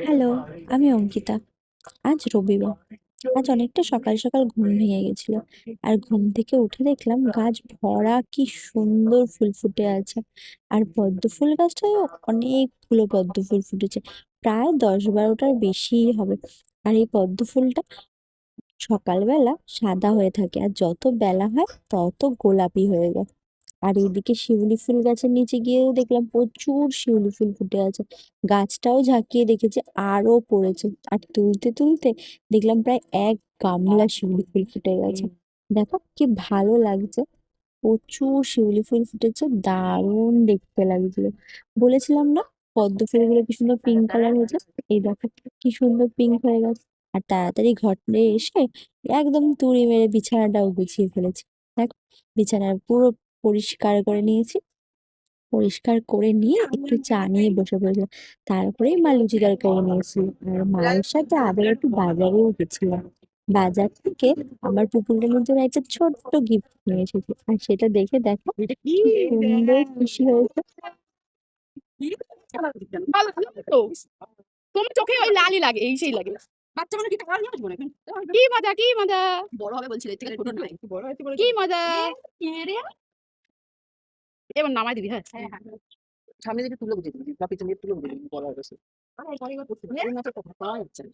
Hello, আমি অঙ্কিতা। আজ রবিবার। আজ অনেকটা সকাল সকাল ঘুম ভেঙে গেছিল। আর ঘুম থেকে উঠে দেখলাম গাছ ভরা কি সুন্দর ফুল ফুটে আছে। আর পদ্ম ফুল গাছটায় অনেকগুলো পদ্ম ফুল ফুটেছে, প্রায় 10-12টার বেশিই হবে। আর এই পদ্ম ফুলটা সকালবেলা সাদা হয়ে থাকে, আর যত বেলা হয় তত গোলাপি হয়ে যায়। আর এইদিকে শিউলি ফুল গাছের নিচে গিয়েও দেখলাম প্রচুর শিউলি ফুল ফুটে আছে। গাছটাও ঝাঁকিয়ে দেখেছি, আরো পড়েছে। আর তুলতে তুলতে দেখলাম প্রায় 1 গামলা শিউলি ফুল ফুটে গেছে। দেখো কি ভালো লাগছে, প্রচুর শিউলি ফুল ফুটেছে, দারুণ দেখতে লাগছিল। বলেছিলাম না পদ্ম ফুলগুলো কি সুন্দর পিঙ্ক কালার হয়েছে। এই দেখো কি সুন্দর পিঙ্ক হয়ে গেছে। আর তাড়াতাড়ি ঘরে এসে একদম তুড়ি মেরে বিছানাটাও গুছিয়ে ফেলেছি। দেখো বিছানা পুরো পরিষ্কার করে নিয়েছি। পরিষ্কার করে নিয়ে একটু চা নিয়ে বসে পড়েছিলাম। তারপরেই মা লুচি তরকারি নিয়েছিল। আর মায়ের সাথে আবার একটু বাজারেও গেছিলাম। বাজার থেকে আমার পুপুলের জন্য একটা ছোট্ট গিফট নিয়ে এসেছি, আর সেটা দেখে দেখো কি সুন্দর খুশি হয়েছে। ভালো তো। তোমার চোখে ওই লালই লাগে, এই সেই লাগে। বাচ্চা মানুষ কি টাকা নিয়ে আসবো না এখন? কি মজা, কি মজা। বড় হবে বলছিল, এর থেকে ছোট নয়। বড় হয়েছে বলে কি মজা। কি রে? এবার নামাই দিবি, হ্যাঁ? হ্যাঁ, হ্যাঁ। সামনে দিকে তুলে বুঝিয়ে দিবি, বা পিছন দিকে তুলে বুঝিয়ে দিবি, বড় হয়ে গেছে। আরে পরে এবার করতে হবে। এই মাত্র কথা পাওয়া যাচ্ছে না।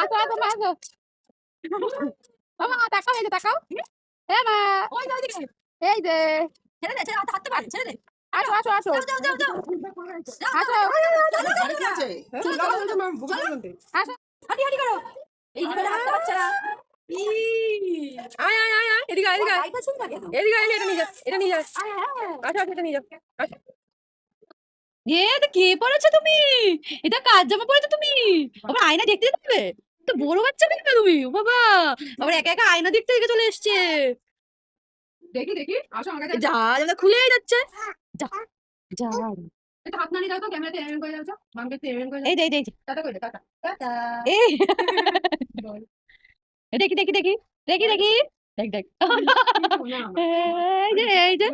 আসো, আসো, মা, আসো। মামা, তাকাও, এই যে তাকাও। এ মা, ওই যে ওইদিকে। এই যে। ছেড়ে দে, ছেড়ে, হাতটা বাড়ি, ছেড়ে দে। আসো, আসো, আসো। যাও, যাও, যাও, যাও। আসো। গাড়ি কি আছে? চলো, আসো। হাঁটি, হাঁটি করো। এইভাবে হাঁটতে পারছে না। আয়, আয়, আয়, আয়। এদিকে আয়, এদিকে আয়। এদিকে আয়, এটা নিয়ে যা, এটা নিয়ে যা। আসো, আসো, এটা নিয়ে যা। আসো। এটা কে পড়েছো তুমি? এটা কার জামা পড়েছো তুমি? আবার আয়না দেখতে যেতে হবে? তো বড় বাচ্চা দেখবে তুমি, ও বাবা। আবার একা একা আয়না দেখতে দেখে চলে এসছে। দেখি দেখি, আসো আমার কাছে। যা, জামা খুলেই যাচ্ছে। যা, যা। এটা হাত নাড়িয়ে দাও তো, ক্যামেরাতে এমএম করে দাও তো। মামকে একটু এমএম করে দাও। এই দে, এই দে। টাটা করে দে, টাটা। টাটা। এই দেখি দেখি দেখি, দেখি দেখি, দেখ দেখ। এই যে, এই যে।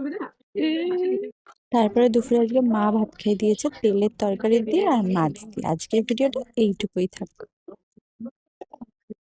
তারপরে দুপুরে আজকে মা ভাত খাই দিয়েছে তেলের তরকারি দিয়ে আর মাছ দিয়ে। আজকের ভিডিওটা এইটুকুই থাক।